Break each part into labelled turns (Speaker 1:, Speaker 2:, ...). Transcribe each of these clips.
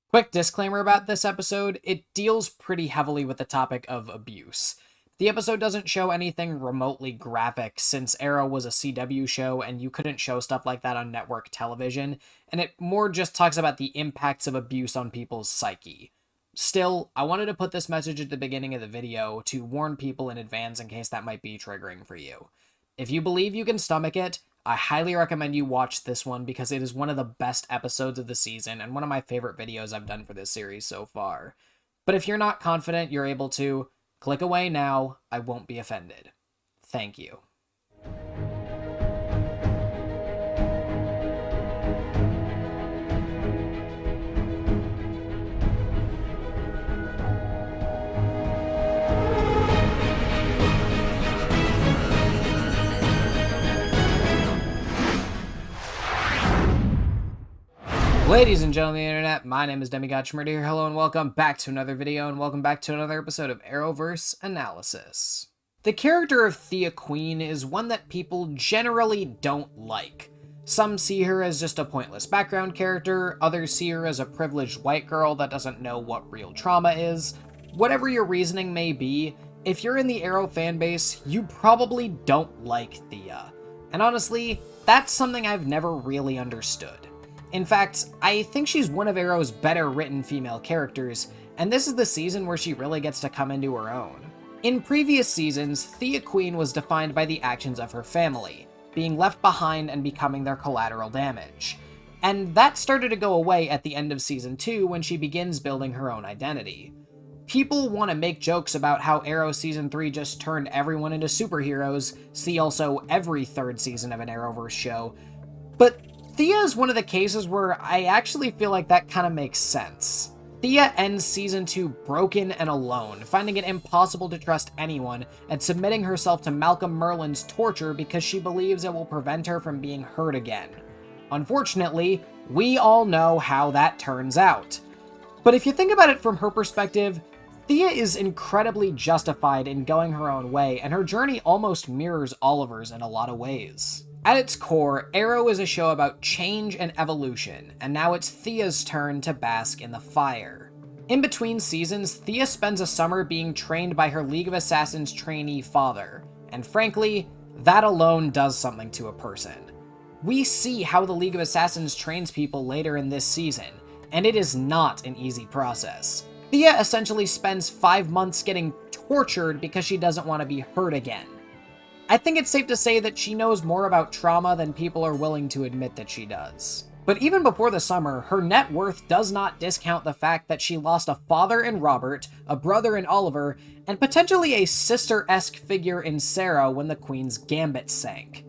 Speaker 1: Quick disclaimer about this episode, it deals pretty heavily with the topic of abuse. The episode doesn't show anything remotely graphic since Arrow was a CW show and you couldn't show stuff like that on network television, and it more just talks about the impacts of abuse on people's psyche. Still, I wanted to put this message at the beginning of the video to warn people in advance in case that might be triggering for you. If you believe you can stomach it, I highly recommend you watch this one because it is one of the best episodes of the season and one of my favorite videos I've done for this series so far. But if you're not confident you're able to, click away now, I won't be offended. Thank you. Ladies and gentlemen of the internet, my name is Demigod Shmurda here. Hello and welcome back to another video and welcome back to another episode of Arrowverse Analysis. The character of Thea Queen is one that people generally don't like. Some see her as just a pointless background character, others see her as a privileged white girl that doesn't know what real trauma is. Whatever your reasoning may be, if you're in the Arrow fanbase, you probably don't like Thea. And honestly, that's something I've never really understood. In fact, I think she's one of Arrow's better written female characters, and this is the season where she really gets to come into her own. In previous seasons, Thea Queen was defined by the actions of her family, being left behind and becoming their collateral damage. And that started to go away at the end of season 2 when she begins building her own identity. People want to make jokes about how Arrow season 3 just turned everyone into superheroes, see also every third season of an Arrowverse show, but Thea is one of the cases where I actually feel like that kind of makes sense. Thea ends season 2 broken and alone, finding it impossible to trust anyone, and submitting herself to Malcolm Merlyn's torture because she believes it will prevent her from being hurt again. Unfortunately, we all know how that turns out. But if you think about it from her perspective, Thea is incredibly justified in going her own way, and her journey almost mirrors Oliver's in a lot of ways. At its core, Arrow is a show about change and evolution, and now it's Thea's turn to bask in the fire. In between seasons, Thea spends a summer being trained by her League of Assassins trainee father, and frankly, that alone does something to a person. We see how the League of Assassins trains people later in this season, and it is not an easy process. Thea essentially spends 5 months getting tortured because she doesn't want to be hurt again. I think it's safe to say that she knows more about trauma than people are willing to admit that she does. But even before the summer, her net worth does not discount the fact that she lost a father in Robert, a brother in Oliver, and potentially a sister-esque figure in Sarah when the Queen's gambit sank.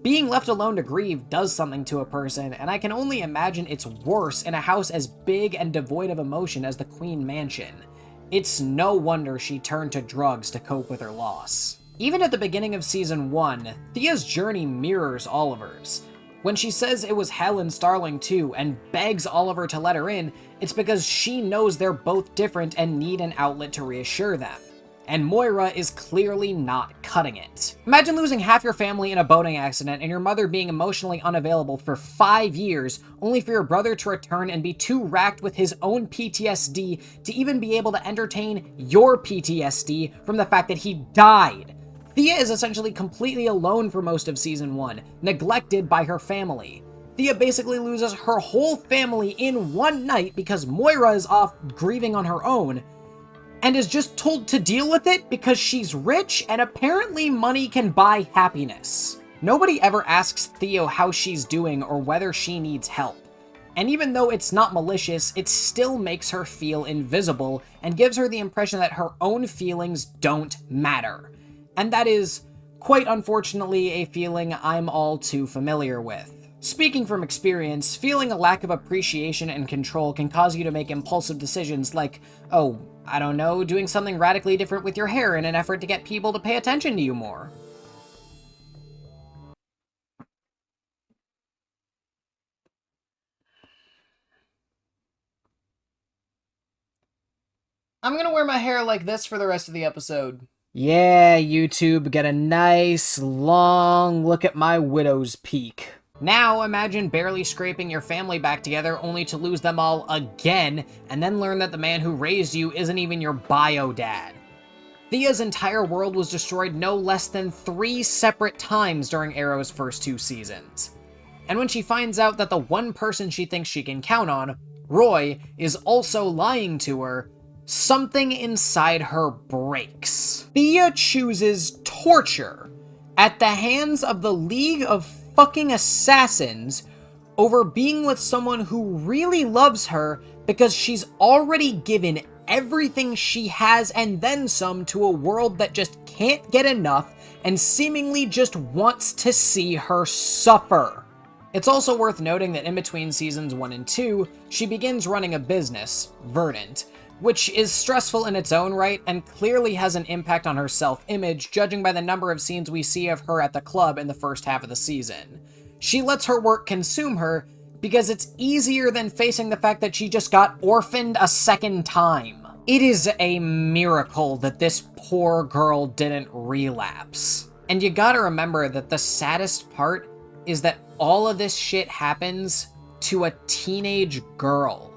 Speaker 1: Being left alone to grieve does something to a person, and I can only imagine it's worse in a house as big and devoid of emotion as the Queen Mansion. It's no wonder she turned to drugs to cope with her loss. Even at the beginning of season 1, Thea's journey mirrors Oliver's. When she says it was hell in Starling 2 and begs Oliver to let her in, it's because she knows they're both different and need an outlet to reassure them. And Moira is clearly not cutting it. Imagine losing half your family in a boating accident and your mother being emotionally unavailable for 5 years, only for your brother to return and be too racked with his own PTSD to even be able to entertain your PTSD from the fact that he died. Thea is essentially completely alone for most of season 1, neglected by her family. Thea basically loses her whole family in one night because Moira is off grieving on her own, and is just told to deal with it because she's rich and apparently money can buy happiness. Nobody ever asks Thea how she's doing or whether she needs help. And even though it's not malicious, it still makes her feel invisible and gives her the impression that her own feelings don't matter. And that is, quite unfortunately, a feeling I'm all too familiar with. Speaking from experience, feeling a lack of appreciation and control can cause you to make impulsive decisions like, oh, I don't know, doing something radically different with your hair in an effort to get people to pay attention to you more. I'm gonna wear my hair like this for the rest of the episode. Yeah, YouTube, get a nice, long look at my widow's peak. Now, imagine barely scraping your family back together only to lose them all again, and then learn that the man who raised you isn't even your bio dad. Thea's entire world was destroyed no less than 3 separate times during Arrow's first 2 seasons. And when she finds out that the one person she thinks she can count on, Roy, is also lying to her, something inside her breaks. Thea chooses torture at the hands of the League of fucking Assassins over being with someone who really loves her because she's already given everything she has and then some to a world that just can't get enough and seemingly just wants to see her suffer. It's also worth noting that in between seasons 1 and 2, she begins running a business, Verdant, which is stressful in its own right and clearly has an impact on her self-image, judging by the number of scenes we see of her at the club in the first half of the season. She lets her work consume her because it's easier than facing the fact that she just got orphaned a second time. It is a miracle that this poor girl didn't relapse. And you gotta remember that the saddest part is that all of this shit happens to a teenage girl.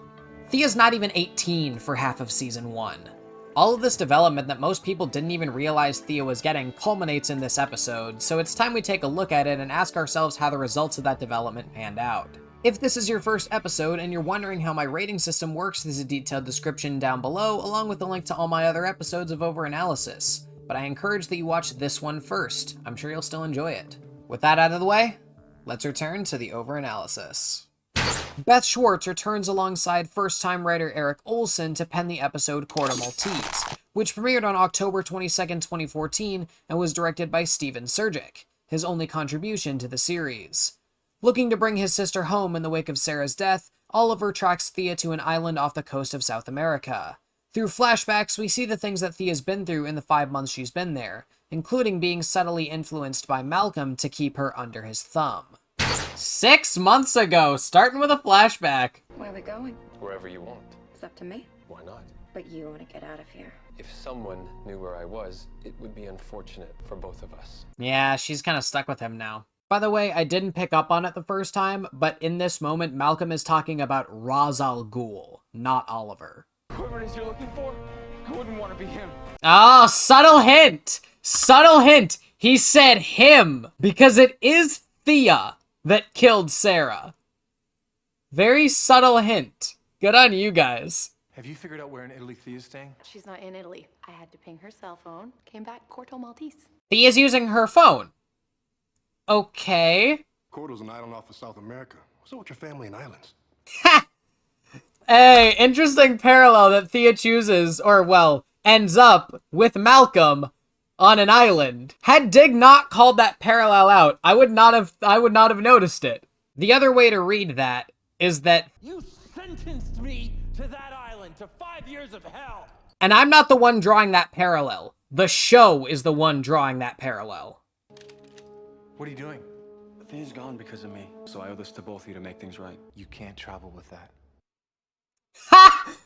Speaker 1: Thea's not even 18 for half of season 1. All of this development that most people didn't even realize Thea was getting culminates in this episode, so it's time we take a look at it and ask ourselves how the results of that development panned out. If this is your first episode and you're wondering how my rating system works, there's a detailed description down below, along with a link to all my other episodes of Overanalysis. But I encourage that you watch this one first. I'm sure you'll still enjoy it. With that out of the way, let's return to the Overanalysis. Beth Schwartz returns alongside first-time writer Eric Olson to pen the episode Corto Maltese, which premiered on October 22nd, 2014, and was directed by Steven Surgic, his only contribution to the series. Looking to bring his sister home in the wake of Sarah's death, Oliver tracks Thea to an island off the coast of South America. Through flashbacks, we see the things that Thea's been through in the 5 months she's been there, including being subtly influenced by Malcolm to keep her under his thumb. 6 months ago, starting with a flashback.
Speaker 2: Where are we going?
Speaker 3: Wherever you want.
Speaker 2: It's up to me.
Speaker 3: Why not?
Speaker 2: But you want to get out of here.
Speaker 3: If someone knew where I was, it would be unfortunate for both of us.
Speaker 1: Yeah, she's kind of stuck with him now. By the way, I didn't pick up on it the first time, but in this moment, Malcolm is talking about Ra's al Ghul, not Oliver.
Speaker 4: Whoever it is you're looking for, I wouldn't want to be him.
Speaker 1: Oh, subtle hint! Subtle hint! He said him, because it is Thea that killed Sarah. Very subtle hint. Good on you guys.
Speaker 5: Have you figured out where in Italy Thea's staying?
Speaker 2: She's not in Italy. I had to ping her cell phone. Came back, Corto Maltese.
Speaker 1: Thea's using her phone. Okay.
Speaker 6: Corto's an island off of South America. What's up with your family and islands?
Speaker 1: Ha! Hey, interesting parallel that Thea chooses, or well, ends up with Malcolm on an island. Had Dig not called that parallel out, I would not have noticed it. The other way to read that is that
Speaker 4: You sentenced me to that island, to 5 years of hell.
Speaker 1: and I'm not the one drawing that parallel. The show is the one drawing that parallel.
Speaker 5: What are you doing?
Speaker 7: Thea's gone because of me, so I owe this to both of you to make things right.
Speaker 5: You can't travel with that.
Speaker 1: Ha!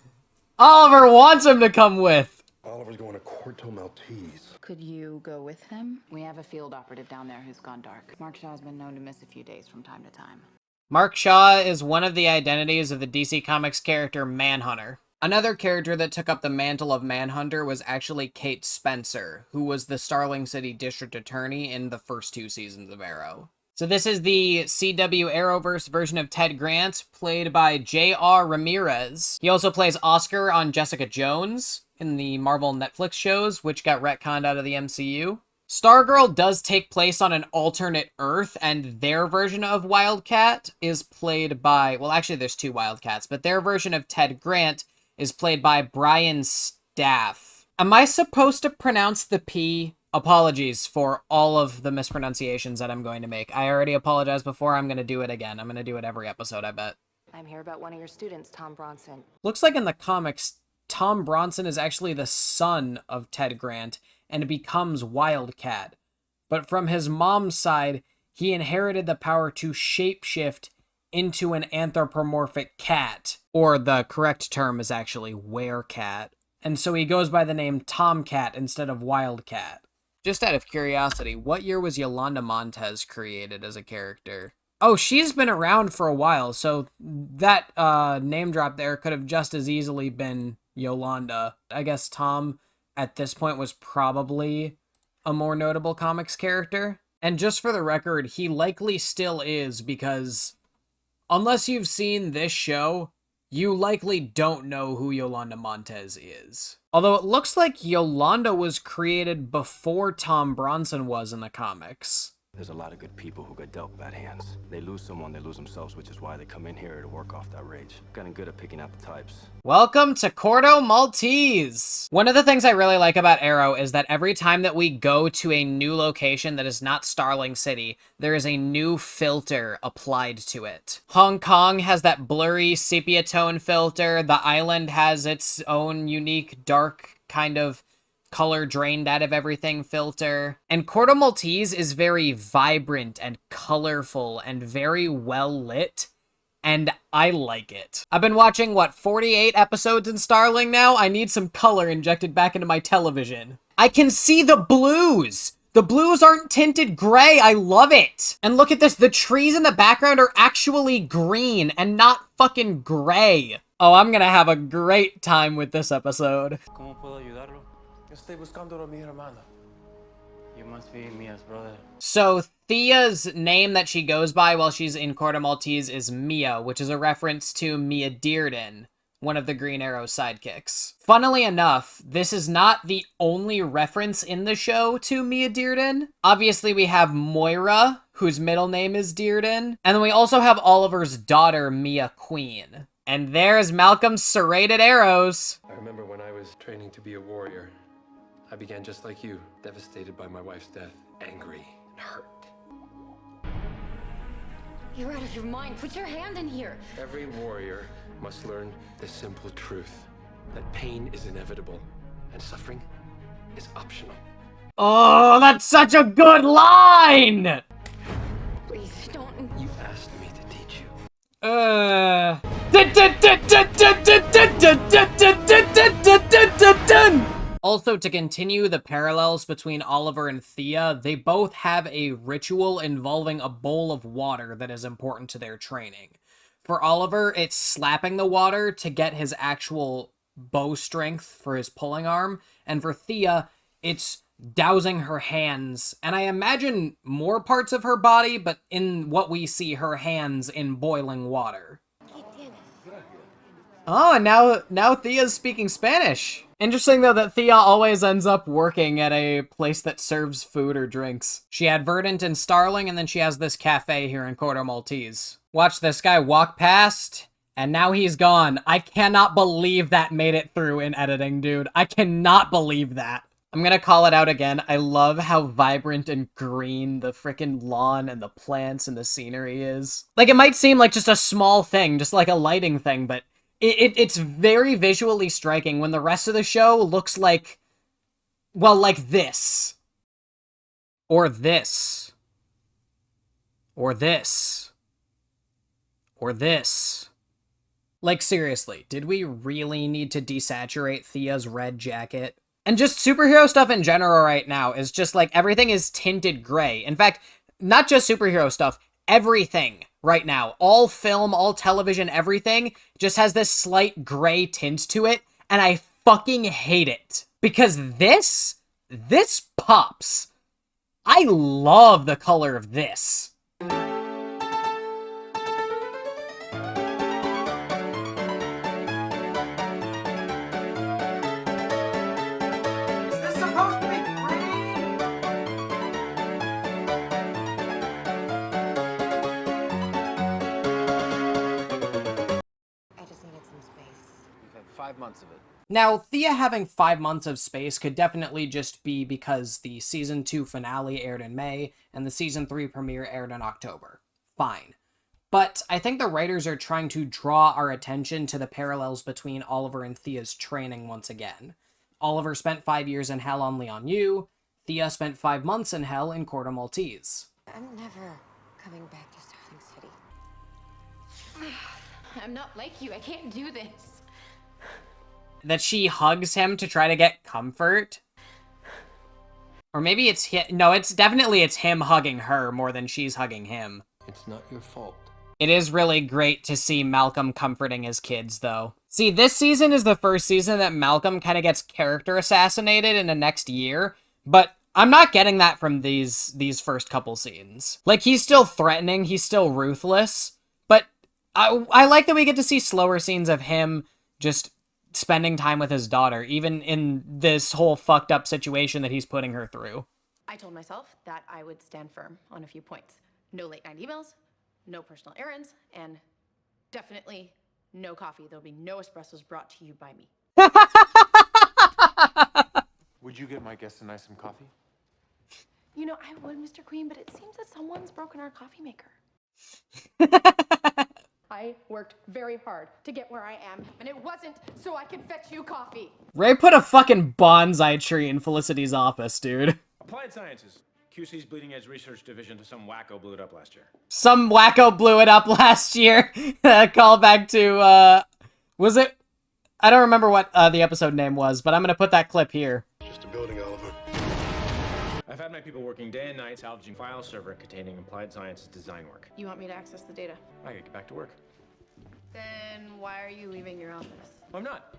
Speaker 1: Oliver wants him to come with.
Speaker 6: Oliver's going to Corto Maltese.
Speaker 2: Could you go with him? We have a field operative down there who's gone dark. Mark Shaw's been known to miss a few days from time to time.
Speaker 1: Mark Shaw is one of the identities of the DC Comics character Manhunter. Another character that took up the mantle of Manhunter was actually Kate Spencer, who was the Starling City District Attorney in the first 2 seasons of Arrow. So this is the CW Arrowverse version of Ted Grant, played by J.R. Ramirez. He also plays Oscar on Jessica Jones in the Marvel Netflix shows, which got retconned out of the MCU. Stargirl does take place on an alternate Earth, and their version of Wildcat is played by... Well, actually, there's 2 Wildcats, but their version of Ted Grant is played by Brian Staff. Am I supposed to pronounce the P? Apologies for all of the mispronunciations that I'm going to make. I already apologized before. I'm going to do it again. I'm going to do it every episode, I bet.
Speaker 2: I'm here about one of your students, Tom Bronson.
Speaker 1: Looks like in the comics, Tom Bronson is actually the son of Ted Grant and becomes Wildcat. But from his mom's side, he inherited the power to shapeshift into an anthropomorphic cat. Or the correct term is actually werecat. And so he goes by the name Tomcat instead of Wildcat. Just out of curiosity, what year was Yolanda Montez created as a character? Oh, she's been around for a while, so that name drop there could have just as easily been Yolanda. I guess Tom, at this point, was probably a more notable comics character. And just for the record, he likely still is, because unless you've seen this show, you likely don't know who Yolanda Montez is. Although it looks like Yolanda was created before Tom Bronson was in the comics.
Speaker 7: There's a lot of good people who get dealt bad hands. They lose someone, they lose themselves, which is why they come in here to work off that rage. Gotten good at picking out the types.
Speaker 1: Welcome to Corto Maltese! One of the things I really like about Arrow is that every time that we go to a new location that is not Starling City, there is a new filter applied to it. Hong Kong has that blurry sepia tone filter, the island has its own unique dark kind of color drained out of everything filter. And Corto Maltese is very vibrant and colorful and very well lit, and I like it. I've been watching, what, 48 episodes in Starling now? I need some color injected back into my television. I can see the blues! The blues aren't tinted gray, I love it! And look at this, the trees in the background are actually green and not fucking gray. Oh, I'm gonna have a great time with this episode.
Speaker 7: ¿Cómo puedo ayudarlo?
Speaker 5: Estoy buscando a mi hermana.
Speaker 7: You must be Mia's brother.
Speaker 1: So Thea's name that she goes by while she's in Corto Maltese is Mia, which is a reference to Mia Dearden, one of the Green Arrow's sidekicks. Funnily enough, this is not the only reference in the show to Mia Dearden. Obviously, we have Moira, whose middle name is Dearden, and then we also have Oliver's daughter, Mia Queen. And there's Malcolm's serrated arrows.
Speaker 3: I remember when I was training to be a warrior. I began just like you, devastated by my wife's death, angry and hurt.
Speaker 8: You're out of your mind. Put your hand in here.
Speaker 3: Every warrior must learn the simple truth that pain is inevitable and suffering is optional.
Speaker 1: Oh, that's such a good line!
Speaker 8: Please don't.
Speaker 3: You asked me to teach you.
Speaker 1: Also, to continue the parallels between Oliver and Thea, they both have a ritual involving a bowl of water that is important to their training. For Oliver, it's slapping the water to get his actual bow strength for his pulling arm, and for Thea, it's dousing her hands, and I imagine more parts of her body, but in what we see, her hands in boiling water. Oh, and now Thea's speaking Spanish. Interesting, though, that Thea always ends up working at a place that serves food or drinks. She had Verdant in Starling, and then she has this cafe here in Corto Maltese. Watch this guy walk past, and now he's gone. I cannot believe that made it through in editing, dude. I cannot believe that. I'm gonna call it out again. I love how vibrant and green the frickin' lawn and the plants and the scenery is. Like, it might seem like just a small thing, just like a lighting thing, but it's very visually striking when the rest of the show looks like, well, like this. Or this. Or this. Or this. Like, seriously, did we really need to desaturate Thea's red jacket? And just superhero stuff in general right now is just like, everything is tinted gray. In fact, not just superhero stuff, everything right now, all film, all television, everything just has this slight gray tint to it, and I fucking hate it. Because this pops. I love the color of this. Now, Thea having 5 months of space could definitely just be because the Season 2 finale aired in May, and the Season 3 premiere aired in October. Fine. But I think the writers are trying to draw our attention to the parallels between Oliver and Thea's training once again. Oliver spent 5 years in hell on Leon Yu, Thea spent 5 months in hell in Corto Maltese.
Speaker 8: I'm never coming back to Starling City. I'm not like you. I can't do this.
Speaker 1: That she hugs him to try to get comfort. Or maybe it's him. No, it's definitely him hugging her more than she's hugging him.
Speaker 3: It's not your fault.
Speaker 1: It is really great to see Malcolm comforting his kids, though. See, this season is the first season that Malcolm kind of gets character assassinated in the next year, but I'm not getting that from these first couple scenes. Like, he's still threatening, he's still ruthless, but I like that we get to see slower scenes of him just spending time with his daughter, even in this whole fucked up situation that he's putting her through.
Speaker 9: I told myself that I would stand firm on a few points. No late night emails, no personal errands, and definitely no coffee. There'll be no espressos brought to you by me.
Speaker 5: Would you get my guests and I some coffee?
Speaker 9: You know, I would, Mr. Queen, but it seems that someone's broken our coffee maker. I worked very hard to get where I am, and it wasn't so I could fetch you coffee.
Speaker 1: Ray put a fucking bonsai tree in Felicity's office, dude.
Speaker 10: Applied Sciences. QC's Bleeding Edge Research Division to some wacko blew it up last year.
Speaker 1: Some wacko blew it up last year. Call back to, was it? I don't remember what the episode name was, but I'm gonna put that clip here.
Speaker 6: Just a building, Oliver.
Speaker 10: I've had my people working day and night salvaging file server containing Applied Sciences design work.
Speaker 9: You want me to access the data?
Speaker 10: I gotta get back to work.
Speaker 9: Then why are you leaving your office?
Speaker 10: I'm not.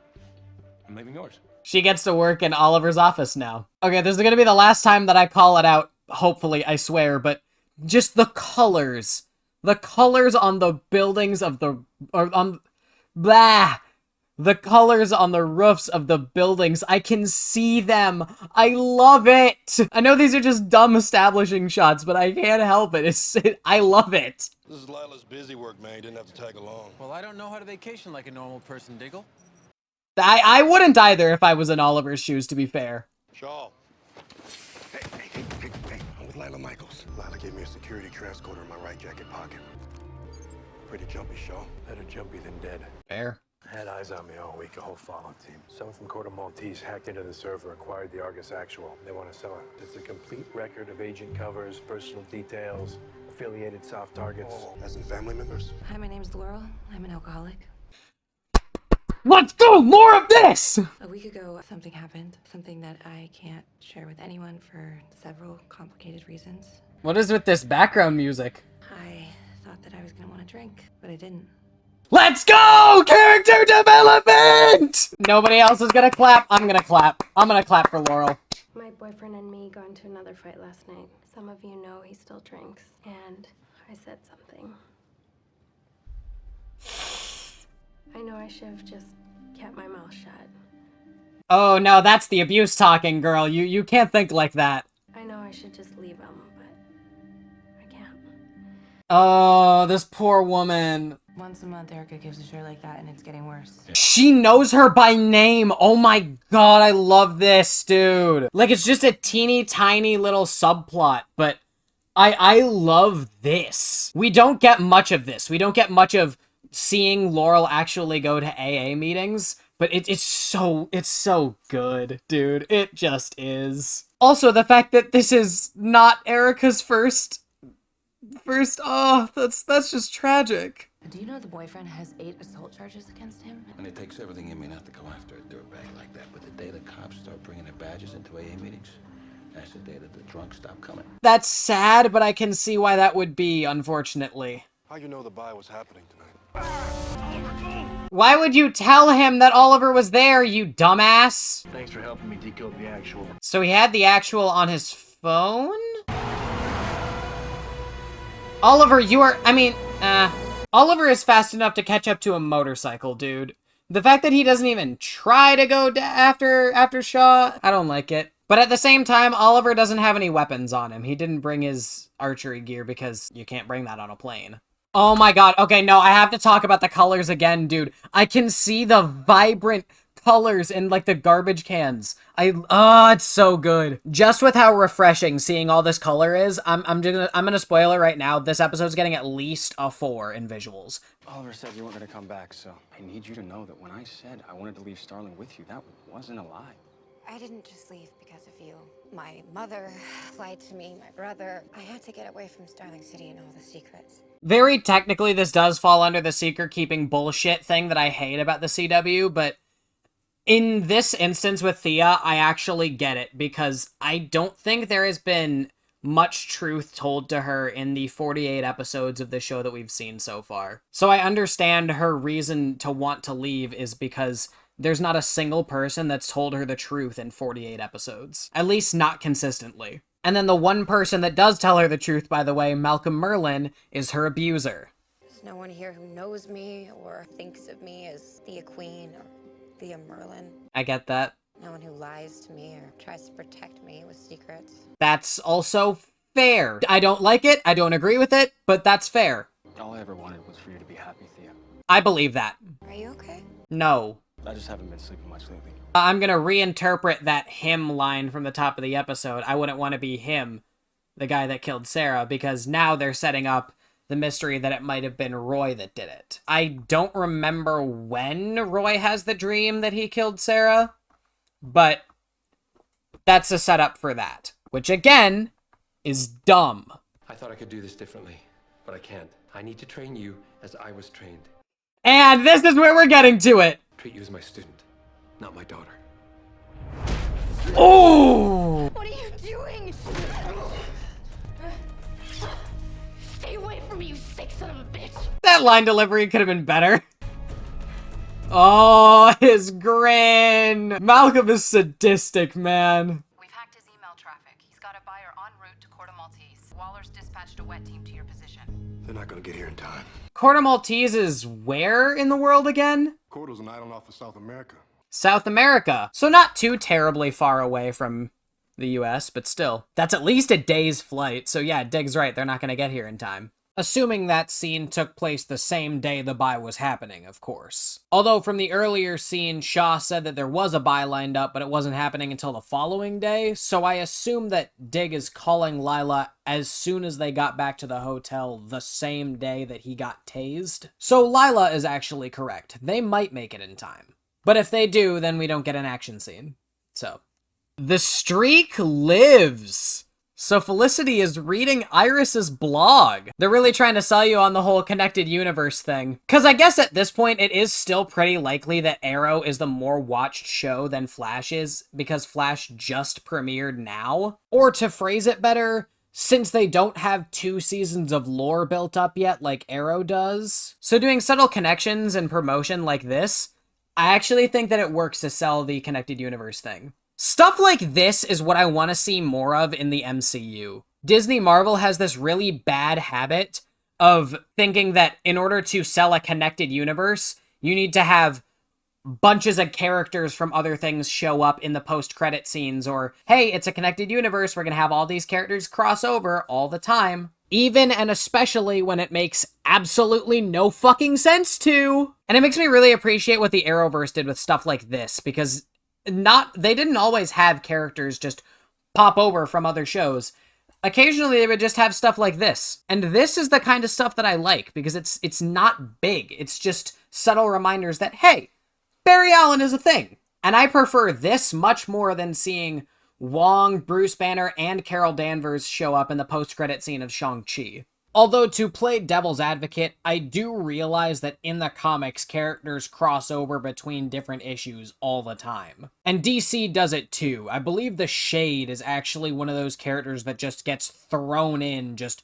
Speaker 10: I'm leaving yours.
Speaker 1: She gets to work in Oliver's office now. Okay, this is gonna be the last time that I call it out. Hopefully, I swear, but just the colors. The colors on the buildings of the... The colors on the roofs of the buildings. I can see them. I love it. I know these are just dumb establishing shots, but I can't help it. I love it.
Speaker 6: This is Lila's busy work, man. You didn't have to tag along.
Speaker 5: Well, I don't know how to vacation like a normal person, Diggle.
Speaker 1: I wouldn't either if I was in Oliver's shoes, to be fair.
Speaker 6: Shaw. Hey. I'm with Lila Michaels. Lila gave me a security transcoder in my right jacket pocket. Pretty jumpy, Shaw.
Speaker 5: Better jumpy than dead.
Speaker 1: Fair.
Speaker 5: Had eyes on me all week, a whole follow team. Someone from Corto Maltese hacked into the server, acquired the Argus Actual. They want to sell it. It's a complete record of agent covers, personal details, affiliated soft targets.
Speaker 6: Oh, as in family members?
Speaker 2: Hi, my name's Laurel. I'm an alcoholic.
Speaker 1: Let's go! More of this!
Speaker 2: A week ago, something happened. Something that I can't share with anyone for several complicated reasons.
Speaker 1: What is with this background music?
Speaker 2: I thought that I was gonna want to drink, but I didn't.
Speaker 1: Let's go! Character development! Nobody else is gonna clap. I'm gonna clap. I'm gonna clap for Laurel.
Speaker 11: My boyfriend and me got into another fight last night. Some of you know he still drinks, and I said something. I know I should have just kept my mouth shut.
Speaker 1: Oh no, that's the abuse talking, girl. You can't think like that.
Speaker 11: I know I should just leave him, but I can't.
Speaker 1: Oh, this poor woman.
Speaker 2: Once a month, Erica gives a shirt like that, and it's getting worse.
Speaker 1: She knows her by name. Oh my god, I love this, dude. Like, it's just a teeny tiny little subplot, but I love this. We don't get much of this. We don't get much of seeing Laurel actually go to AA meetings, but it's so good, dude. It just is. Also, the fact that this is not Erica's first, oh, that's just tragic.
Speaker 2: Do you know the boyfriend has 8 assault charges against him?
Speaker 3: And it takes everything in me not to go after a dirtbag like that, but the day the cops start bringing their badges into AA meetings, that's the day that the drunks stop coming.
Speaker 1: That's sad, but I can see why that would be, unfortunately.
Speaker 6: How you know the buy was happening tonight?
Speaker 1: Why would you tell him that Oliver was there, you dumbass?
Speaker 5: Thanks for helping me decode the actual.
Speaker 1: So he had the actual on his phone? Oliver, Oliver is fast enough to catch up to a motorcycle, dude. The fact that he doesn't even try to go after Shaw, I don't like it. But at the same time, Oliver doesn't have any weapons on him. He didn't bring his archery gear because you can't bring that on a plane. Oh my god. Okay, no, I have to talk about the colors again, dude. I can see the vibrant colors in, like, the garbage cans. It's so good. Just with how refreshing seeing all this color is, I'm gonna spoil it right now. This episode's getting at least a 4 in visuals.
Speaker 7: Oliver said you weren't gonna come back, so I need you to know that when I said I wanted to leave Starling with you, that wasn't a lie.
Speaker 8: I didn't just leave because of you. My mother lied to me, my brother. I had to get away from Starling City and all the secrets.
Speaker 1: Very technically, this does fall under the secret-keeping bullshit thing that I hate about the CW, but in this instance with Thea, I actually get it, because I don't think there has been much truth told to her in the 48 episodes of the show that we've seen so far. So I understand her reason to want to leave is because there's not a single person that's told her the truth in 48 episodes. At least not consistently. And then the one person that does tell her the truth, by the way, Malcolm Merlin, is her abuser.
Speaker 8: There's no one here who knows me or thinks of me as Thea Queen or Thea Merlin.
Speaker 1: I get that.
Speaker 8: No one who lies to me or tries to protect me with secrets.
Speaker 1: That's also fair. I don't like it, I don't agree with it, but that's fair.
Speaker 7: All I ever wanted was for you to be happy, Thea.
Speaker 1: I believe that.
Speaker 8: Are you okay?
Speaker 1: No.
Speaker 7: I just haven't been sleeping much lately.
Speaker 1: I'm gonna reinterpret that him line from the top of the episode. I wouldn't want to be him, the guy that killed Sarah, because now they're setting up the mystery that it might have been Roy that did it. I don't remember when Roy has the dream that he killed Sarah, but that's a setup for that, which again is dumb.
Speaker 3: I thought I could do this differently, but I can't. I need to train you as I was trained.
Speaker 1: And this is where we're getting to it.
Speaker 3: Treat you as my student, not my daughter.
Speaker 1: Oh!
Speaker 9: What are you doing? Stay away from me, you sick son of a bitch!
Speaker 1: That line delivery could have been better. Oh, his grin. Malcolm is sadistic, man.
Speaker 2: We've hacked his email traffic. He's got a buyer en route to Corto Maltese. Waller's dispatched a wet team to your position.
Speaker 6: They're not gonna get here in time.
Speaker 1: Corto Maltese is where in the world again?
Speaker 6: Corto's an island off of South America.
Speaker 1: South America. So not too terribly far away from the US, but still. That's at least a day's flight, so yeah, Dig's right, they're not gonna get here in time. Assuming that scene took place the same day the buy was happening, of course. Although from the earlier scene, Shaw said that there was a buy lined up, but it wasn't happening until the following day, so I assume that Dig is calling Lila as soon as they got back to the hotel the same day that he got tased. So Lila is actually correct. They might make it in time. But if they do, then we don't get an action scene. So, the streak lives! So Felicity is reading Iris's blog. They're really trying to sell you on the whole connected universe thing. Because I guess at this point, it is still pretty likely that Arrow is the more watched show than Flash is, because Flash just premiered now. Or to phrase it better, since they don't have 2 seasons of lore built up yet like Arrow does. So doing subtle connections and promotion like this, I actually think that it works to sell the connected universe thing. Stuff like this is what I want to see more of in the MCU. Disney Marvel has this really bad habit of thinking that in order to sell a connected universe, you need to have bunches of characters from other things show up in the post-credit scenes, or, hey, it's a connected universe, we're gonna have all these characters cross over all the time. Even and especially when it makes absolutely no fucking sense to. And it makes me really appreciate what the Arrowverse did with stuff like this, because they didn't always have characters just pop over from other shows. Occasionally they would just have stuff like this. And this is the kind of stuff that I like, because it's not big. It's just subtle reminders that, hey, Barry Allen is a thing. And I prefer this much more than seeing Wong, Bruce Banner, and Carol Danvers show up in the post-credit scene of Shang-Chi. Although, to play devil's advocate, I do realize that in the comics, characters cross over between different issues all the time. And DC does it too. I believe the Shade is actually one of those characters that just gets thrown in just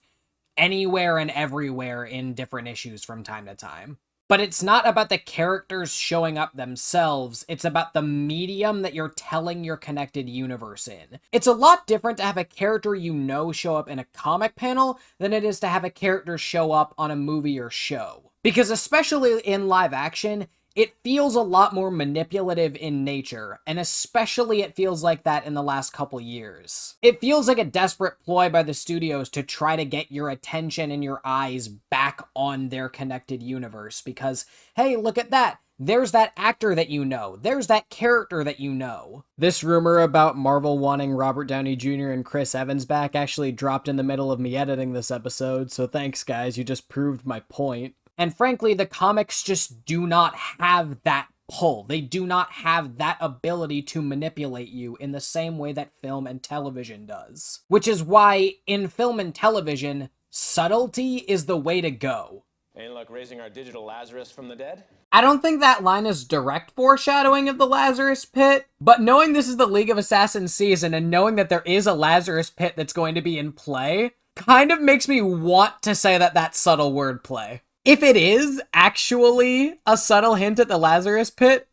Speaker 1: anywhere and everywhere in different issues from time to time. But it's not about the characters showing up themselves, it's about the medium that you're telling your connected universe in. It's a lot different to have a character you know show up in a comic panel than it is to have a character show up on a movie or show. Because especially in live action, it feels a lot more manipulative in nature, and especially it feels like that in the last couple years. It feels like a desperate ploy by the studios to try to get your attention and your eyes back on their connected universe, because, hey, look at that! There's that actor that you know. There's that character that you know. This rumor about Marvel wanting Robert Downey Jr. and Chris Evans back actually dropped in the middle of me editing this episode, so thanks guys, you just proved my point. And frankly, the comics just do not have that pull. They do not have that ability to manipulate you in the same way that film and television does. Which is why, in film and television, subtlety is the way to go.
Speaker 10: Any luck raising our digital Lazarus from the dead?
Speaker 1: I don't think that line is direct foreshadowing of the Lazarus Pit, but knowing this is the League of Assassins season and knowing that there is a Lazarus Pit that's going to be in play kind of makes me want to say that that's subtle wordplay. If it is actually a subtle hint at the Lazarus Pit,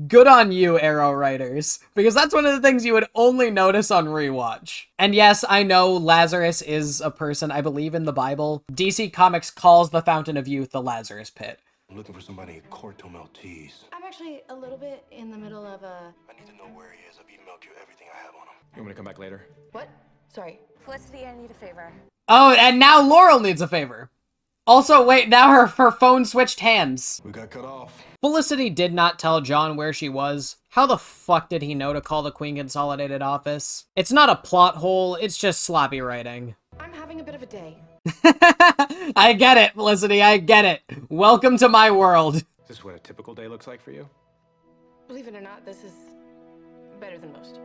Speaker 1: good on you, Arrow writers, because that's one of the things you would only notice on rewatch. And yes, I know Lazarus is a person, I believe in the Bible. DC Comics calls the Fountain of Youth the Lazarus Pit.
Speaker 6: I'm looking for somebody in Corto, Maltese.
Speaker 9: I'm actually a little bit in the middle of a...
Speaker 6: I need to know where he is. I've emailed you everything I have on him.
Speaker 10: You want me to come back later?
Speaker 9: What? Sorry.
Speaker 8: Felicity, I need a favor.
Speaker 1: Oh, and now Laurel needs a favor. Also, wait, now her phone switched hands.
Speaker 6: We got cut off.
Speaker 1: Felicity did not tell John where she was. How the fuck did he know to call the Queen Consolidated office? It's not a plot hole, it's just sloppy writing.
Speaker 9: I'm having a bit of a day.
Speaker 1: I get it, Felicity, I get it. Welcome to my world.
Speaker 10: Is this what a typical day looks like for you?
Speaker 9: Believe it or not, this is better than most.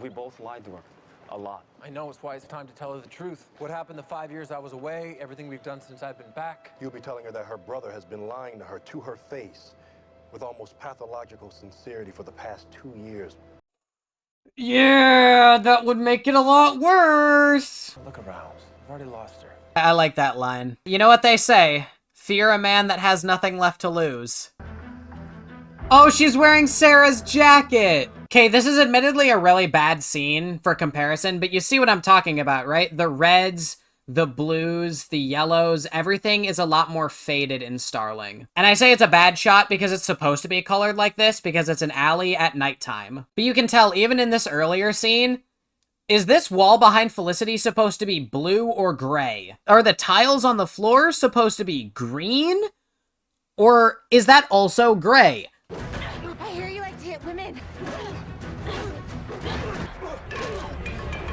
Speaker 12: We both lied to her. A lot.
Speaker 4: I know, it's why it's time to tell her the truth. What happened the 5 years I was away, everything we've done since I've been back.
Speaker 6: You'll be telling her that her brother has been lying to her to her face with almost pathological sincerity for the past 2 years.
Speaker 1: Yeah, that would make it a lot worse.
Speaker 5: Look around. I've already lost her.
Speaker 1: I like that line. You know what they say? Fear a man that has nothing left to lose. Oh, she's wearing Sarah's jacket! Okay, this is admittedly a really bad scene for comparison, but you see what I'm talking about, right? The reds, the blues, the yellows, everything is a lot more faded in Starling. And I say it's a bad shot because it's supposed to be colored like this, because it's an alley at nighttime. But you can tell, even in this earlier scene, is this wall behind Felicity supposed to be blue or gray? Are the tiles on the floor supposed to be green? Or is that also gray?
Speaker 8: I hear you like to hit women.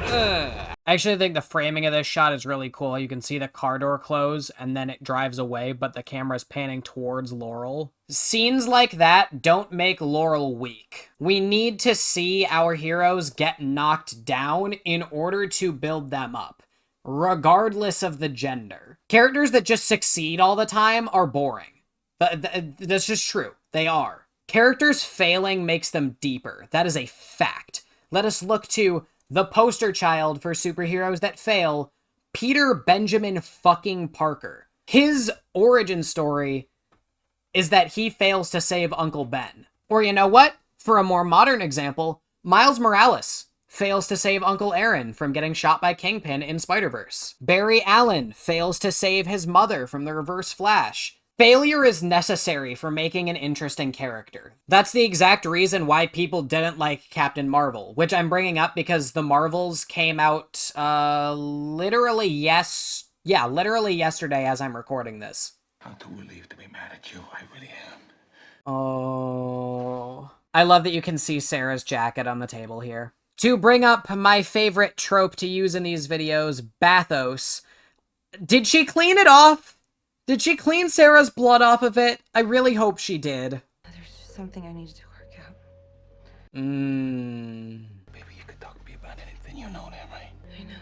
Speaker 1: I actually think the framing of this shot is really cool. You can see the car door close and then it drives away, but the camera's panning towards Laurel. Scenes like that don't make Laurel weak. We need to see our heroes get knocked down in order to build them up, regardless of the gender. Characters that just succeed all the time are boring. That's just true. They are. Characters failing makes them deeper. That is a fact. Let us look to the poster child for superheroes that fail, Peter Benjamin fucking Parker. His origin story is that he fails to save Uncle Ben. Or you know what? For a more modern example, Miles Morales fails to save Uncle Aaron from getting shot by Kingpin in Spider-Verse. Barry Allen fails to save his mother from the Reverse Flash. Failure is necessary for making an interesting character. That's the exact reason why people didn't like Captain Marvel, which I'm bringing up because the Marvels came out, literally yesterday as I'm recording this.
Speaker 12: I'm too relieved to be mad at you. I really am.
Speaker 1: Oh. I love that you can see Sarah's jacket on the table here. To bring up my favorite trope to use in these videos, bathos. Did she clean it off? Did she clean Sarah's blood off of it? I really hope she did.
Speaker 8: There's just something I needed to work out.
Speaker 12: Baby, you could talk to me about anything. You know that, right?
Speaker 8: I know.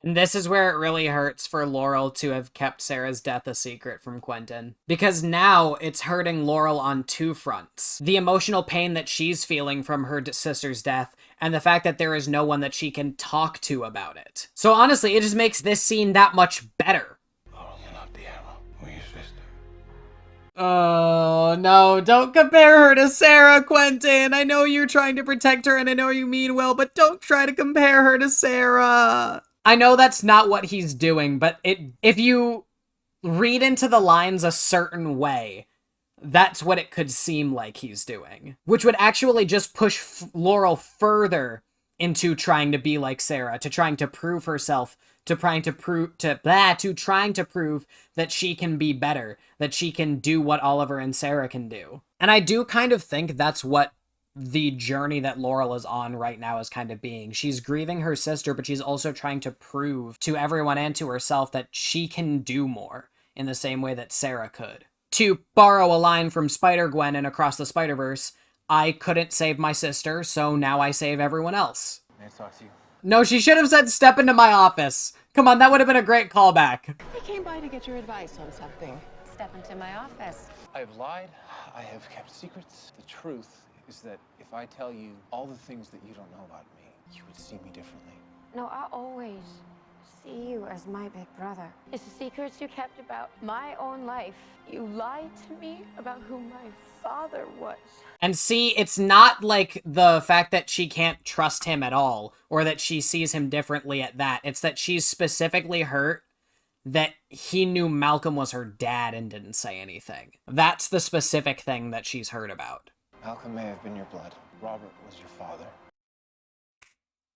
Speaker 1: And this is where it really hurts for Laurel to have kept Sarah's death a secret from Quentin. Because now it's hurting Laurel on two fronts. The emotional pain that she's feeling from her sister's death, and the fact that there is no one that she can talk to about it. So honestly, it just makes this scene that much better. Oh, no, don't compare her to Sarah, Quentin. I know you're trying to protect her and I know you mean well, but don't try to compare her to Sarah. I know that's not what he's doing, but if you read into the lines a certain way, that's what it could seem like he's doing. Which would actually just push Laurel further into trying to be like Sarah, to trying to prove herself, to trying to prove that she can be better, that she can do what Oliver and Sarah can do. And I do kind of think that's what the journey that Laurel is on right now is kind of being. She's grieving her sister, but she's also trying to prove to everyone and to herself that she can do more in the same way that Sarah could. To borrow a line from Spider-Gwen in Across the Spider-Verse, I couldn't save my sister, so now I save everyone else.
Speaker 4: Nice to talk to you.
Speaker 1: No, she should have said step into my office. Come on, that would have been a great callback.
Speaker 13: I came by to get your advice on something.
Speaker 8: Step into my office.
Speaker 14: I've lied. I have kept secrets. The truth is that if I tell you all the things that you don't know about me, you would see me differently.
Speaker 8: No, I always see you as my big brother.
Speaker 11: It's the secrets you kept about my own life. You lied to me about who my father was.
Speaker 1: And see, it's not like the fact that she can't trust him at all, or that she sees him differently at that. It's that she's specifically hurt that he knew Malcolm was her dad and didn't say anything. That's the specific thing that she's hurt about.
Speaker 14: Malcolm may have been your blood. Robert was your father.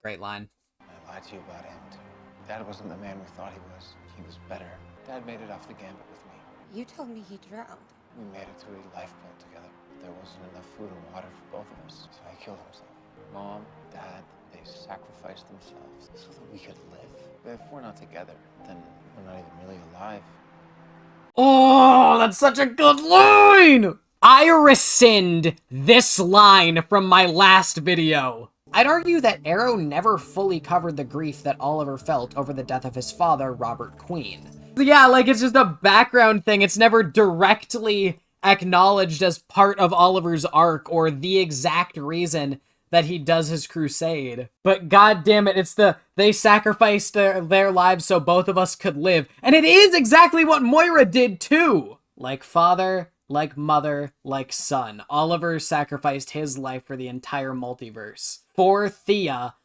Speaker 1: Great line.
Speaker 14: I lied to you about him, too. Dad wasn't the man we thought he was. He was better. Dad made it off the gambit with me.
Speaker 8: You told me he drowned.
Speaker 14: We made it to a lifeboat together. There wasn't enough food and water for both of us, so he killed himself. Mom, Dad, they sacrificed themselves so that we could live. But if we're not together, then we're not even really alive.
Speaker 1: Oh, that's such a good line! I rescind this line from my last video. I'd argue that Arrow never fully covered the grief that Oliver felt over the death of his father, Robert Queen. Yeah, like, it's just a background thing. It's never directly acknowledged as part of Oliver's arc or the exact reason that he does his crusade. But god damn it, it's they sacrificed their lives so both of us could live. And it is exactly what Moira did too! Like father, like mother, like son. Oliver sacrificed his life for the entire multiverse. For Thea,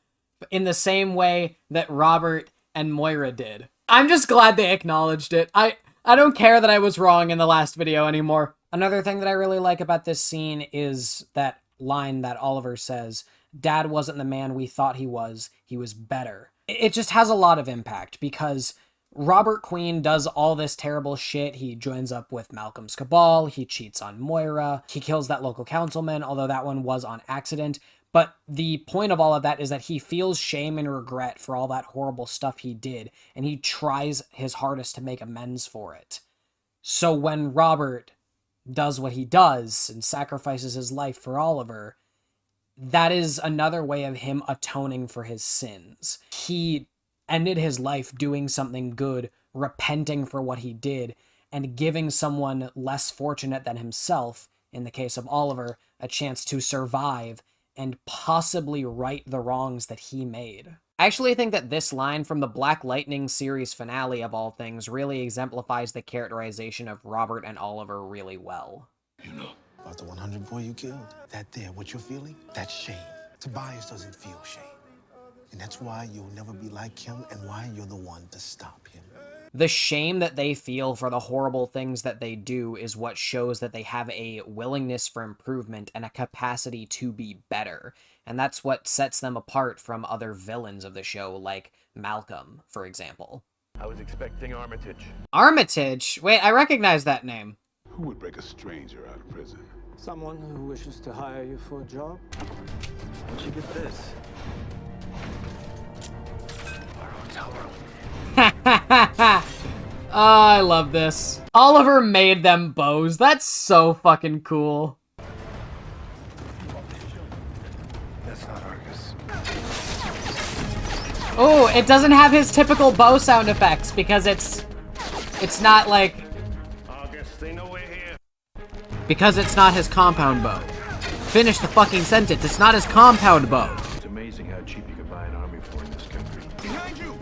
Speaker 1: in the same way that Robert and Moira did. I'm just glad they acknowledged it. I don't care that I was wrong in the last video anymore. Another thing that I really like about this scene is that line that Oliver says, Dad wasn't the man we thought he was better. It just has a lot of impact because Robert Queen does all this terrible shit. He joins up with Malcolm's cabal, he cheats on Moira, he kills that local councilman, although that one was on accident. But the point of all of that is that he feels shame and regret for all that horrible stuff he did, and he tries his hardest to make amends for it. So when Robert does what he does and sacrifices his life for Oliver, that is another way of him atoning for his sins. He ended his life doing something good, repenting for what he did, and giving someone less fortunate than himself, in the case of Oliver, a chance to survive and possibly right the wrongs that he made. I actually think that this line from the Black Lightning series finale of all things really exemplifies the characterization of Robert and Oliver really well.
Speaker 12: You know
Speaker 15: about the 100 boy you killed? That there, what you're feeling? That's shame. Tobias doesn't feel shame. And that's why you'll never be like him and why you're the one to stop him.
Speaker 1: The shame that they feel for the horrible things that they do is what shows that they have a willingness for improvement and a capacity to be better. And that's what sets them apart from other villains of the show, like Malcolm, for example.
Speaker 5: I was expecting Armitage.
Speaker 1: Armitage? Wait, I recognize that name.
Speaker 12: who would break a stranger out of prison?
Speaker 4: Someone who wishes to hire you for a job. Where'd you get this?
Speaker 12: Our hotel room.
Speaker 1: Oh, I love this. Oliver made them bows. That's so fucking cool.
Speaker 12: That's not Argus.
Speaker 1: Oh, it doesn't have his typical bow sound effects because it's not like...
Speaker 12: Argus, they know we're here.
Speaker 1: Because it's not his compound bow. Finish the fucking sentence. It's not his compound bow.
Speaker 5: It's amazing how cheap you can buy an army for in this country.
Speaker 12: Behind you!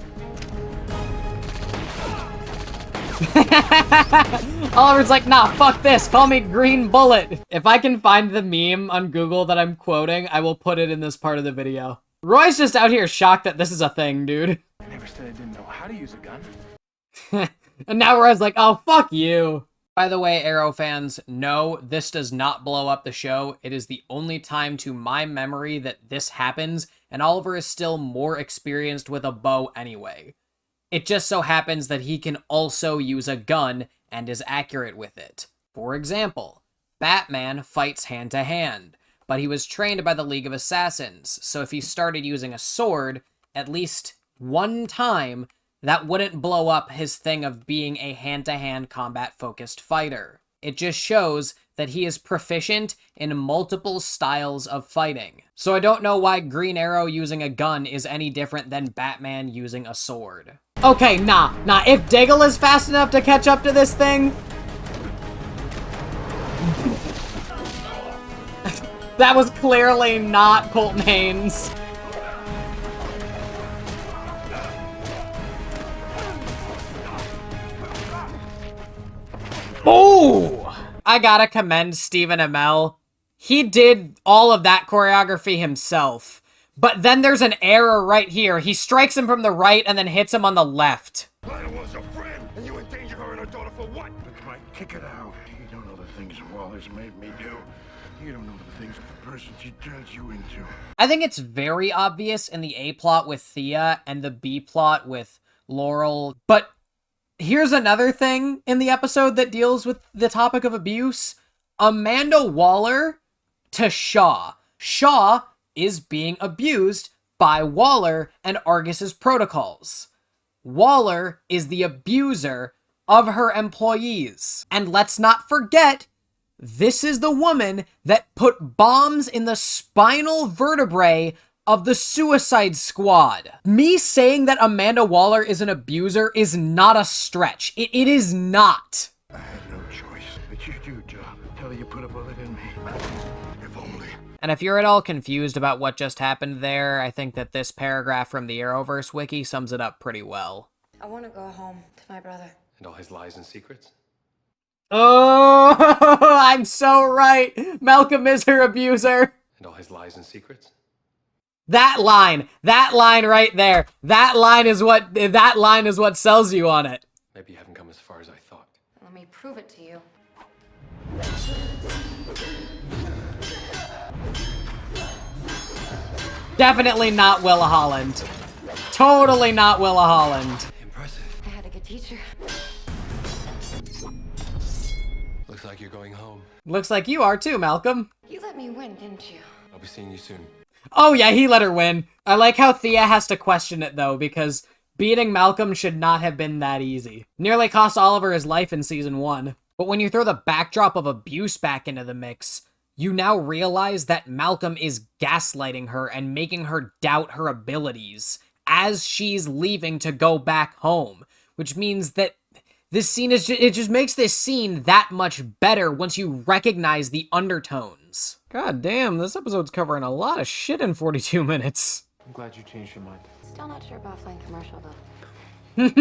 Speaker 1: Oliver's like, nah, fuck this. Call me Green Bullet. If I can find the meme on Google that I'm quoting, I will put it in this part of the video. Roy's just out here shocked that this is a thing, dude.
Speaker 12: I never said I didn't know how to use a gun.
Speaker 1: And now Roy's like, oh, fuck you. By the way, Arrow fans, no, this does not blow up the show. It is the only time to my memory that this happens, and Oliver is still more experienced with a bow anyway. It just so happens that he can also use a gun and is accurate with it. For example, Batman fights hand-to-hand, but he was trained by the League of Assassins, so if he started using a sword, at least one time, that wouldn't blow up his thing of being a hand-to-hand combat-focused fighter. It just shows that he is proficient in multiple styles of fighting. So I don't know why Green Arrow using a gun is any different than Batman using a sword. Okay, nah. If Diggle is fast enough to catch up to this thing... That was clearly not Colton Haynes. Oh! I gotta commend Stephen Amell. He did all of that choreography himself. But then there's an error right here. He strikes him from the right and then hits him on the left.
Speaker 12: Lana was a friend, and you endanger her and her daughter for what? But Mike, kick it out. You don't know the things Waller's made me do. You don't know the things of the person she turns you into.
Speaker 1: I think it's very obvious in the A plot with Thea and the B plot with Laurel. But here's another thing in the episode that deals with the topic of abuse. Amanda Waller to Shaw. Shaw is being abused by Waller and Argus's protocols. Waller is the abuser of her employees. And let's not forget, this is the woman that put bombs in the spinal vertebrae of the Suicide Squad. Me saying that Amanda Waller is an abuser is not a stretch. It is not.
Speaker 12: I had no choice, but you do, Joe. Tell you put a bullet in me. If only.
Speaker 1: And if you're at all confused about what just happened there, I think that this paragraph from the Arrowverse wiki sums it up pretty well.
Speaker 8: I want to go home to my brother.
Speaker 3: And all his lies and secrets?
Speaker 1: Oh, I'm so right. Malcolm is her abuser.
Speaker 3: And all his lies and secrets?
Speaker 1: That line right there. That line is what sells you on it.
Speaker 3: Maybe you haven't come as far as I thought.
Speaker 8: Let me prove it to you.
Speaker 1: Definitely not Willa Holland. Totally not Willa Holland.
Speaker 3: Impressive.
Speaker 8: I had a good teacher.
Speaker 3: Looks like you're going home.
Speaker 1: Looks like you are too, Malcolm.
Speaker 8: You let me win, didn't you?
Speaker 3: I'll be seeing you soon.
Speaker 1: Oh yeah, he let her win. I like how Thea has to question it though, because beating Malcolm should not have been that easy. Nearly cost Oliver his life in season 1. But when you throw the backdrop of abuse back into the mix, you now realize that Malcolm is gaslighting her and making her doubt her abilities as she's leaving to go back home, which means that this scene is it just makes this scene that much better once you recognize the undertones. God damn, this episode's covering a lot of shit in 42 minutes.
Speaker 4: I'm glad you changed your mind.
Speaker 8: Still not sure about flying commercial, though.
Speaker 14: I'm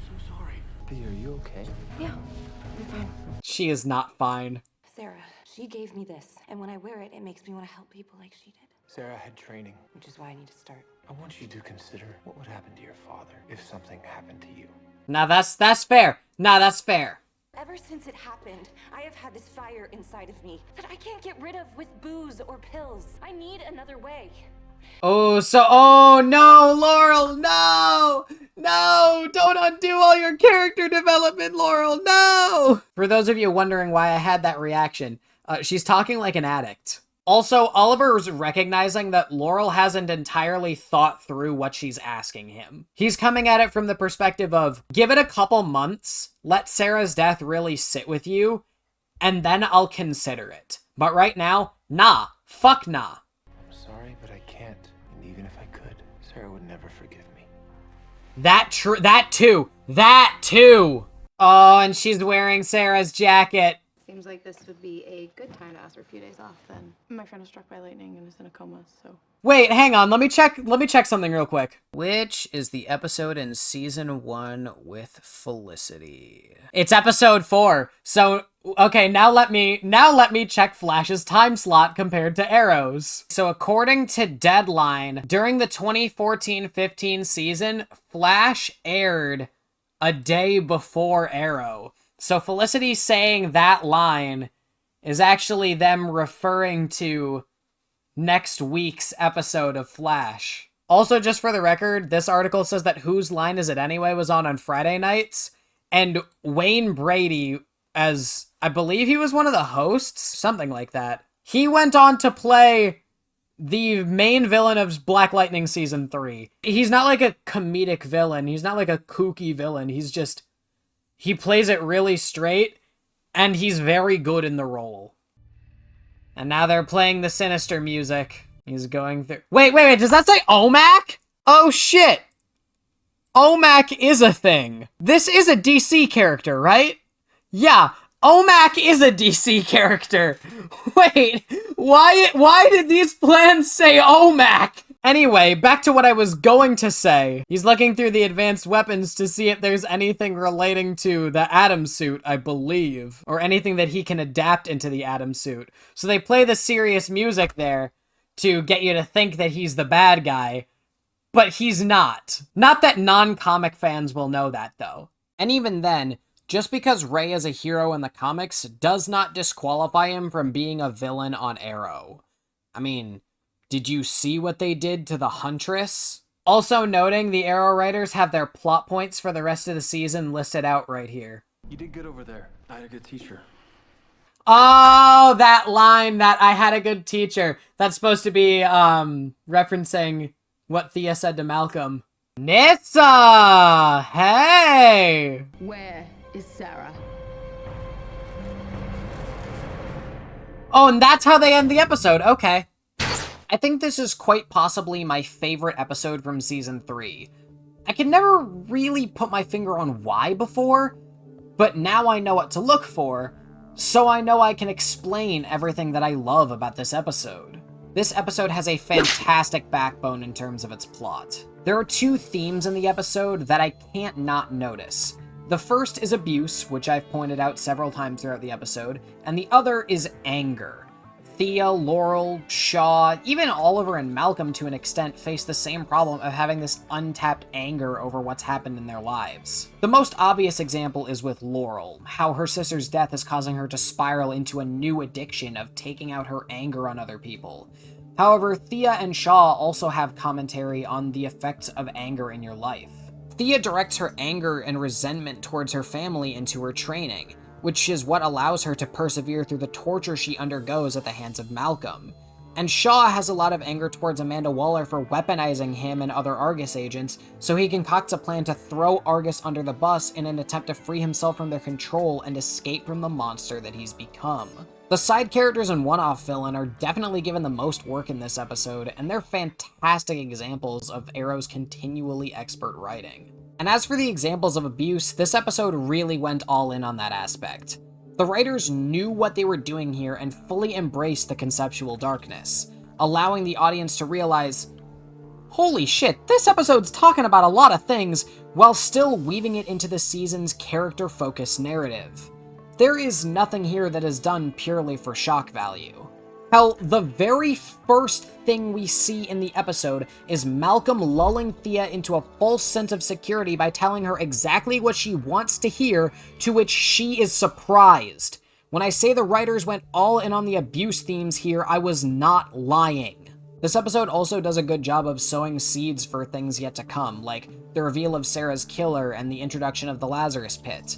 Speaker 14: so sorry. Thea, are you okay?
Speaker 8: Yeah, I'm fine.
Speaker 1: She is not fine.
Speaker 16: Sarah, she gave me this, and when I wear it, it makes me want to help people like she did.
Speaker 4: Sarah had training.
Speaker 16: Which is why I need to start.
Speaker 4: I want you to consider what would happen to your father if something happened to you.
Speaker 1: Now that's fair. Nah, that's fair.
Speaker 16: Ever since it happened, I have had this fire inside of me that I can't get rid of with booze or pills. I need another way.
Speaker 1: Oh no, Laurel, no! No, don't undo all your character development, Laurel, no! For those of you wondering why I had that reaction, she's talking like an addict. Also, Oliver's recognizing that Laurel hasn't entirely thought through what she's asking him. He's coming at it from the perspective of, give it a couple months, let Sarah's death really sit with you, and then I'll consider it. But right now, nah. Fuck nah.
Speaker 4: I'm sorry, but I can't. And even if I could, Sarah would never forgive me.
Speaker 1: That too! Oh, and she's wearing Sarah's jacket.
Speaker 9: Seems like this would be a good time to ask for a few days off then. My friend was struck by lightning and is in a coma, so...
Speaker 1: Wait, hang on, let me check something real quick. Which is the episode in season 1 with Felicity? It's episode 4. So, okay, now let me check Flash's time slot compared to Arrow's. So according to Deadline, during the 2014-15 season, Flash aired a day before Arrow. So Felicity saying that line is actually them referring to next week's episode of Flash. Also, just for the record, this article says that Whose Line Is It Anyway was on Friday nights, and Wayne Brady, as I believe he was one of the hosts, something like that, he went on to play the main villain of Black Lightning Season 3. He's not like a comedic villain, he's not like a kooky villain, he's just... he plays it really straight, and he's very good in the role. And now they're playing the sinister music. He's going through... Wait, does that say OMAC? Oh shit! OMAC is a thing. This is a DC character, right? Yeah, OMAC is a DC character. Wait, why did these plans say OMAC? Anyway, back to what I was going to say. He's looking through the advanced weapons to see if there's anything relating to the Atom suit, I believe. Or anything that he can adapt into the Atom suit. So they play the serious music there to get you to think that he's the bad guy. But he's not. Not that non-comic fans will know that, though. And even then, just because Ray is a hero in the comics does not disqualify him from being a villain on Arrow. I mean... did you see what they did to the Huntress? Also noting, the Arrow writers have their plot points for the rest of the season listed out right here.
Speaker 4: You did good over there. I had a good teacher.
Speaker 1: Oh, that line that I had a good teacher. That's supposed to be, referencing what Thea said to Malcolm. Nissa! Hey!
Speaker 13: Where is Sarah?
Speaker 1: Oh, and that's how they end the episode. Okay. I think this is quite possibly my favorite episode from Season 3. I could never really put my finger on why before, but now I know what to look for, so I know I can explain everything that I love about this episode. This episode has a fantastic backbone in terms of its plot. There are two themes in the episode that I can't not notice. The first is abuse, which I've pointed out several times throughout the episode, and the other is anger. Thea, Laurel, Shaw, even Oliver and Malcolm to an extent face the same problem of having this untapped anger over what's happened in their lives. The most obvious example is with Laurel, how her sister's death is causing her to spiral into a new addiction of taking out her anger on other people. However, Thea and Shaw also have commentary on the effects of anger in your life. Thea directs her anger and resentment towards her family into her training, which is what allows her to persevere through the torture she undergoes at the hands of Malcolm. And Shaw has a lot of anger towards Amanda Waller for weaponizing him and other Argus agents, so he concocts a plan to throw Argus under the bus in an attempt to free himself from their control and escape from the monster that he's become. The side characters and one-off villain are definitely given the most work in this episode, and they're fantastic examples of Arrow's continually expert writing. And as for the examples of abuse, this episode really went all in on that aspect. The writers knew what they were doing here and fully embraced the conceptual darkness, allowing the audience to realize, holy shit, this episode's talking about a lot of things, while still weaving it into the season's character-focused narrative. There is nothing here that is done purely for shock value. Hell, the very first thing we see in the episode is Malcolm lulling Thea into a false sense of security by telling her exactly what she wants to hear, to which she is surprised. When I say the writers went all in on the abuse themes here, I was not lying. This episode also does a good job of sowing seeds for things yet to come, like the reveal of Sarah's killer and the introduction of the Lazarus Pit.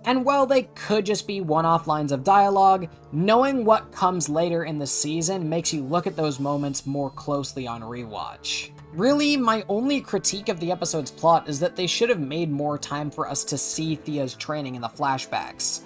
Speaker 1: And while they could just be one-off lines of dialogue, knowing what comes later in the season makes you look at those moments more closely on rewatch. Really, my only critique of the episode's plot is that they should have made more time for us to see Thea's training in the flashbacks.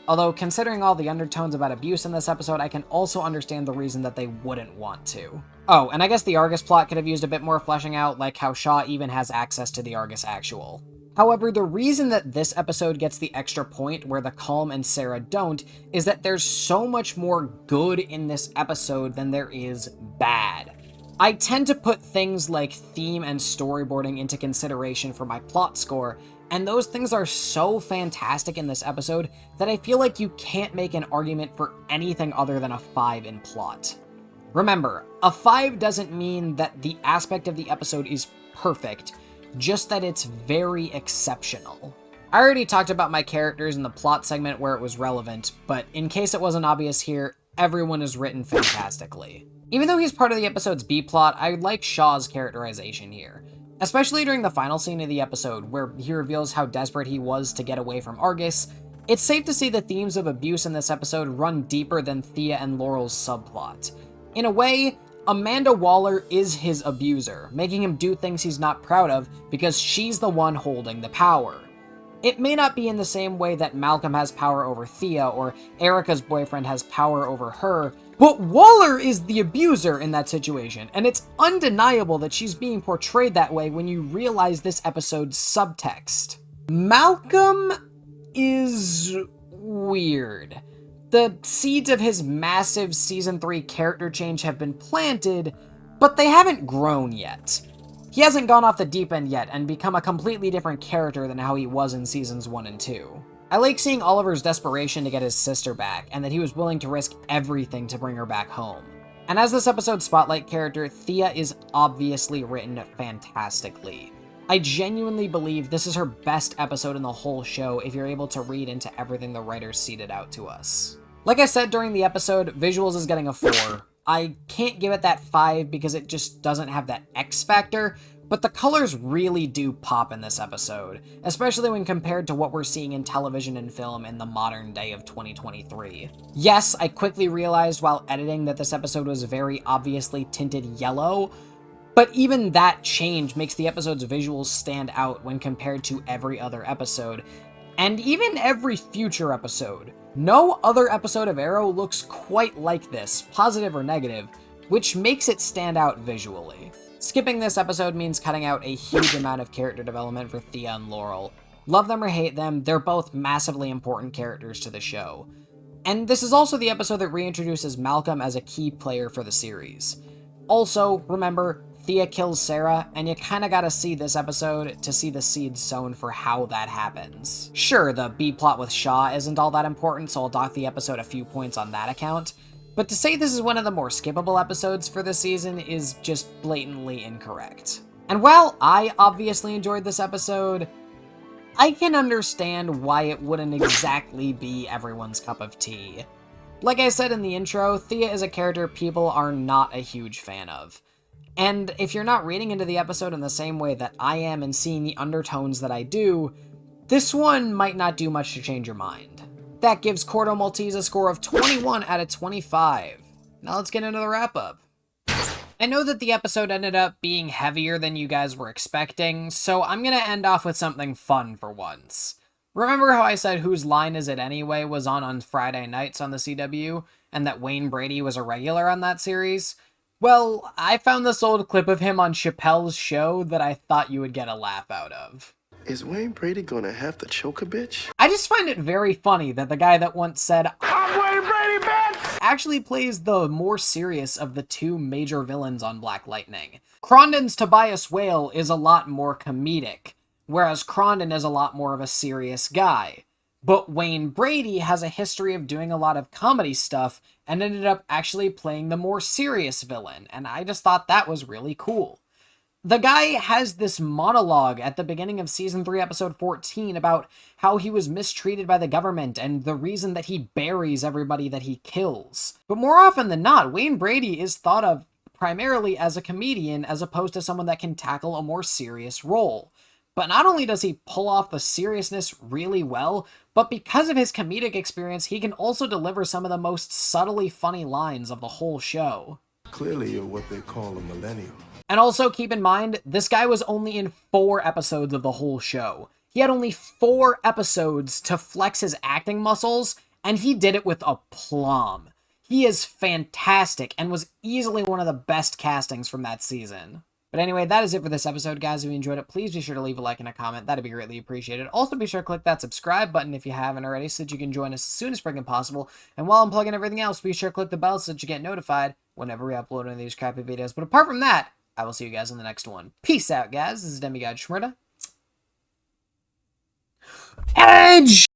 Speaker 1: Although, considering all the undertones about abuse in this episode, I can also understand the reason that they wouldn't want to. Oh, and I guess the Argus plot could have used a bit more fleshing out, like how Shaw even has access to the Argus Actual. However, the reason that this episode gets the extra point where the Calm and Sarah don't is that there's so much more good in this episode than there is bad. I tend to put things like theme and storyboarding into consideration for my plot score, and those things are so fantastic in this episode that I feel like you can't make an argument for anything other than a 5 in plot. Remember, a 5 doesn't mean that the aspect of the episode is perfect, just that it's very exceptional. I already talked about my characters in the plot segment where it was relevant, but in case it wasn't obvious here, everyone is written fantastically. Even though he's part of the episode's B-plot, I like Shaw's characterization here, especially during the final scene of the episode where he reveals how desperate he was to get away from Argus. It's safe to see the themes of abuse in this episode run deeper than Thea and Laurel's subplot. In a way, Amanda Waller is his abuser, making him do things he's not proud of because she's the one holding the power. It may not be in the same way that Malcolm has power over Thea or Erica's boyfriend has power over her, but Waller is the abuser in that situation, and it's undeniable that she's being portrayed that way when you realize this episode's subtext. Malcolm is weird. The seeds of his massive Season 3 character change have been planted, but they haven't grown yet. He hasn't gone off the deep end yet and become a completely different character than how he was in Seasons 1 and 2. I like seeing Oliver's desperation to get his sister back, and that he was willing to risk everything to bring her back home. And as this episode's spotlight character, Thea is obviously written fantastically. I genuinely believe this is her best episode in the whole show if you're able to read into everything the writers seeded out to us. Like I said during the episode, visuals is getting a 4. I can't give it that 5 because it just doesn't have that X factor, but the colors really do pop in this episode, especially when compared to what we're seeing in television and film in the modern day of 2023. Yes, I quickly realized while editing that this episode was very obviously tinted yellow, but even that change makes the episode's visuals stand out when compared to every other episode, and even every future episode. No other episode of Arrow looks quite like this, positive or negative, which makes it stand out visually. Skipping this episode means cutting out a huge amount of character development for Thea and Laurel. Love them or hate them, they're both massively important characters to the show. And this is also the episode that reintroduces Malcolm as a key player for the series. Also, remember, Thea kills Sarah, and you kinda gotta see this episode to see the seeds sown for how that happens. Sure, the B-plot with Shaw isn't all that important, so I'll dock the episode a few points on that account, but to say this is one of the more skippable episodes for this season is just blatantly incorrect. And while I obviously enjoyed this episode, I can understand why it wouldn't exactly be everyone's cup of tea. Like I said in the intro, Thea is a character people are not a huge fan of. And if you're not reading into the episode in the same way that I am and seeing the undertones that I do, this one might not do much to change your mind. That gives Corto Maltese a score of 21 out of 25. Now let's get into the wrap-up. I know that the episode ended up being heavier than you guys were expecting, so I'm gonna end off with something fun for once. Remember how I said Whose Line Is It Anyway was on Friday nights on the CW, and that Wayne Brady was a regular on that series? Well, I found this old clip of him on Chappelle's show that I thought you would get a laugh out of.
Speaker 17: Is Wayne Brady gonna have to choke a bitch?
Speaker 1: I just find it very funny that the guy that once said, "I'm Wayne Brady, bitch!" actually plays the more serious of the two major villains on Black Lightning. Crondon's Tobias Whale is a lot more comedic, whereas Crondon is a lot more of a serious guy. But Wayne Brady has a history of doing a lot of comedy stuff and ended up actually playing the more serious villain, and I just thought that was really cool. The guy has this monologue at the beginning of Season 3, Episode 14 about how he was mistreated by the government and the reason that he buries everybody that he kills. But more often than not, Wayne Brady is thought of primarily as a comedian as opposed to someone that can tackle a more serious role. But not only does he pull off the seriousness really well, but because of his comedic experience, he can also deliver some of the most subtly funny lines of the whole show.
Speaker 17: Clearly you're what they call a millennial.
Speaker 1: And also keep in mind, this guy was only in 4 episodes of the whole show. He had only 4 episodes to flex his acting muscles, and he did it with aplomb. He is fantastic and was easily one of the best castings from that season. But anyway, that is it for this episode, guys. If you enjoyed it, please be sure to leave a like and a comment. That'd be greatly appreciated. Also, be sure to click that subscribe button if you haven't already so that you can join us as soon as freaking possible. And while I'm plugging everything else, be sure to click the bell so that you get notified whenever we upload one of these crappy videos. But apart from that, I will see you guys in the next one. Peace out, guys. This is Demigod Shmurda. Edge!